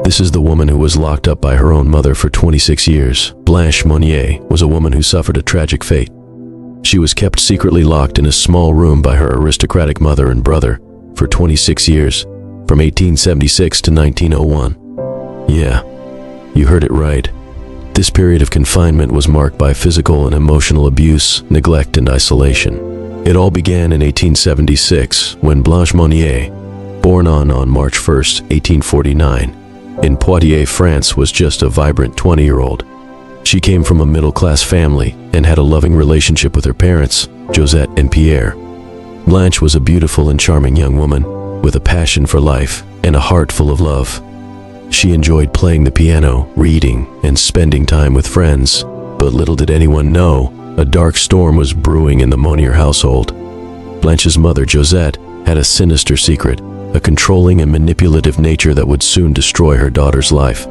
This is the woman who was locked up by her own mother for 26 years. Blanche Monnier was a woman who suffered a tragic fate. She was kept secretly locked in a small room by her aristocratic mother and brother for 26 years, from 1876 to 1901. Yeah, you heard it right. This period of confinement was marked by physical and emotional abuse, neglect, and isolation. It all began in 1876 when Blanche Monnier, born on March 1, 1849, in Poitiers, France, was just a vibrant 20-year-old. She came from a middle-class family and had a loving relationship with her parents, Josette and Pierre. Blanche was a beautiful and charming young woman with a passion for life and a heart full of love. She enjoyed playing the piano, reading, and spending time with friends, but little did anyone know, a dark storm was brewing in the Monnier household. Blanche's mother, Josette, had a sinister secret, a controlling and manipulative nature that would soon destroy her daughter's life.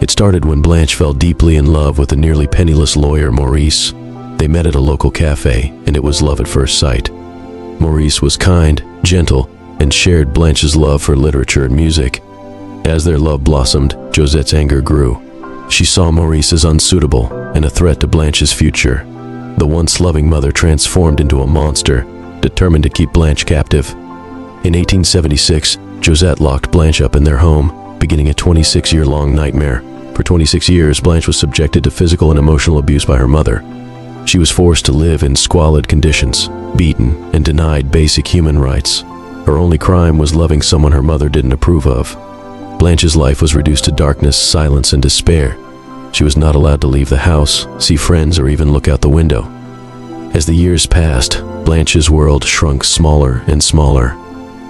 It started when Blanche fell deeply in love with a nearly penniless lawyer, Maurice. They met at a local cafe, and it was love at first sight. Maurice was kind, gentle, and shared Blanche's love for literature and music. As their love blossomed, Josette's anger grew. She saw Maurice as unsuitable and a threat to Blanche's future. The once loving mother transformed into a monster, determined to keep Blanche captive. In 1876, Josette locked Blanche up in their home, beginning a 26-year-long nightmare. For 26 years, Blanche was subjected to physical and emotional abuse by her mother. She was forced to live in squalid conditions, beaten, and denied basic human rights. Her only crime was loving someone her mother didn't approve of. Blanche's life was reduced to darkness, silence, and despair. She was not allowed to leave the house, see friends, or even look out the window. As the years passed, Blanche's world shrunk smaller and smaller.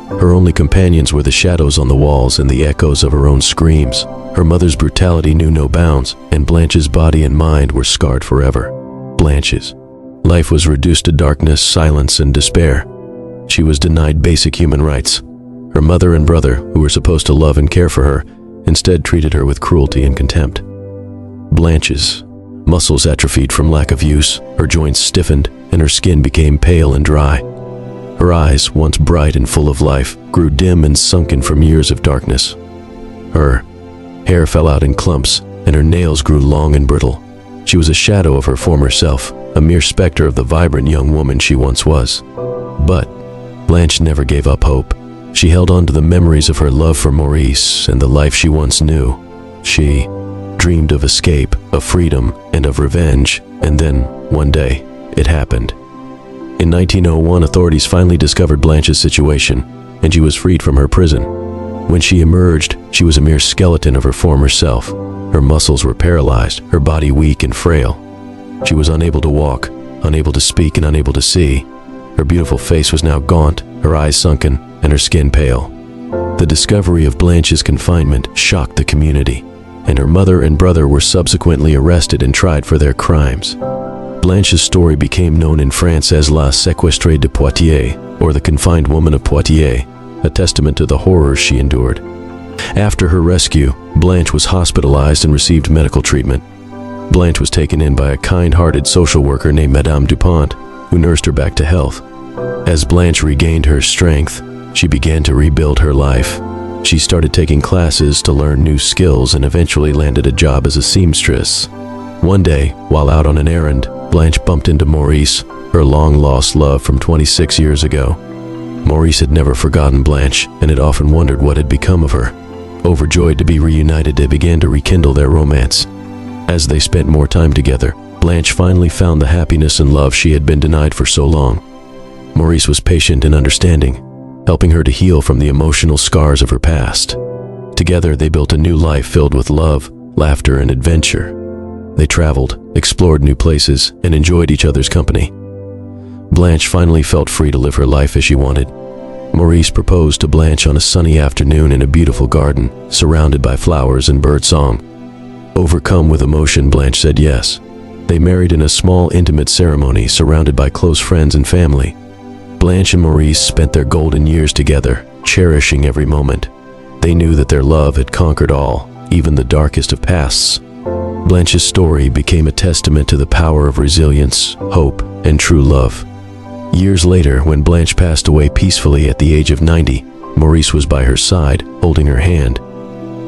Her only companions were the shadows on the walls and the echoes of her own screams. Her mother's brutality knew no bounds, and Blanche's body and mind were scarred forever. Blanche's life was reduced to darkness, silence, and despair. She was denied basic human rights. Her mother and brother, who were supposed to love and care for her, instead treated her with cruelty and contempt. Blanche's muscles atrophied from lack of use, her joints stiffened, and her skin became pale and dry. Her eyes, once bright and full of life, grew dim and sunken from years of darkness. Her hair fell out in clumps, and her nails grew long and brittle. She was a shadow of her former self, a mere specter of the vibrant young woman she once was. But Blanche never gave up hope. She held on to the memories of her love for Maurice and the life she once knew. She dreamed of escape, of freedom, and of revenge, and then, one day, it happened. In 1901, authorities finally discovered Blanche's situation, and she was freed from her prison. When she emerged, she was a mere skeleton of her former self. Her muscles were paralyzed, her body weak and frail. She was unable to walk, unable to speak, and unable to see. Her beautiful face was now gaunt, her eyes sunken, and her skin pale. The discovery of Blanche's confinement shocked the community, and her mother and brother were subsequently arrested and tried for their crimes. Blanche's story became known in France as La Séquestrée de Poitiers, or the Confined Woman of Poitiers, a testament to the horrors she endured. After her rescue, Blanche was hospitalized and received medical treatment. Blanche was taken in by a kind-hearted social worker named Madame Dupont, who nursed her back to health. As Blanche regained her strength, she began to rebuild her life. She started taking classes to learn new skills and eventually landed a job as a seamstress. One day, while out on an errand, Blanche bumped into Maurice, her long-lost love from 26 years ago. Maurice had never forgotten Blanche and had often wondered what had become of her. Overjoyed to be reunited, they began to rekindle their romance. As they spent more time together, Blanche finally found the happiness and love she had been denied for so long. Maurice was patient and understanding, helping her to heal from the emotional scars of her past. Together, they built a new life filled with love, laughter, and adventure. They traveled, explored new places, and enjoyed each other's company. Blanche finally felt free to live her life as she wanted. Maurice proposed to Blanche on a sunny afternoon in a beautiful garden, surrounded by flowers and birdsong. Overcome with emotion, Blanche said yes. They married in a small, intimate ceremony surrounded by close friends and family. Blanche and Maurice spent their golden years together, cherishing every moment. They knew that their love had conquered all, even the darkest of pasts. Blanche's story became a testament to the power of resilience, hope, and true love. Years later, when Blanche passed away peacefully at the age of 90, Maurice was by her side, holding her hand.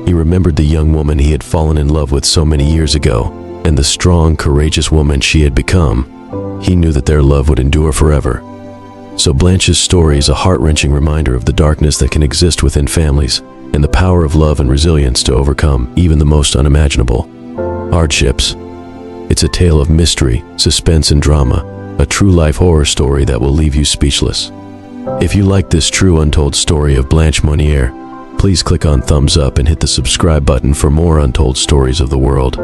He remembered the young woman he had fallen in love with so many years ago, and the strong, courageous woman she had become. He knew that their love would endure forever. So Blanche's story is a heart-wrenching reminder of the darkness that can exist within families, and the power of love and resilience to overcome even the most unimaginable hardships. It's a tale of mystery, suspense, and drama, a true-life horror story that will leave you speechless. If you like this true untold story of Blanche Monnier, please click on thumbs up and hit the subscribe button for more untold stories of the world.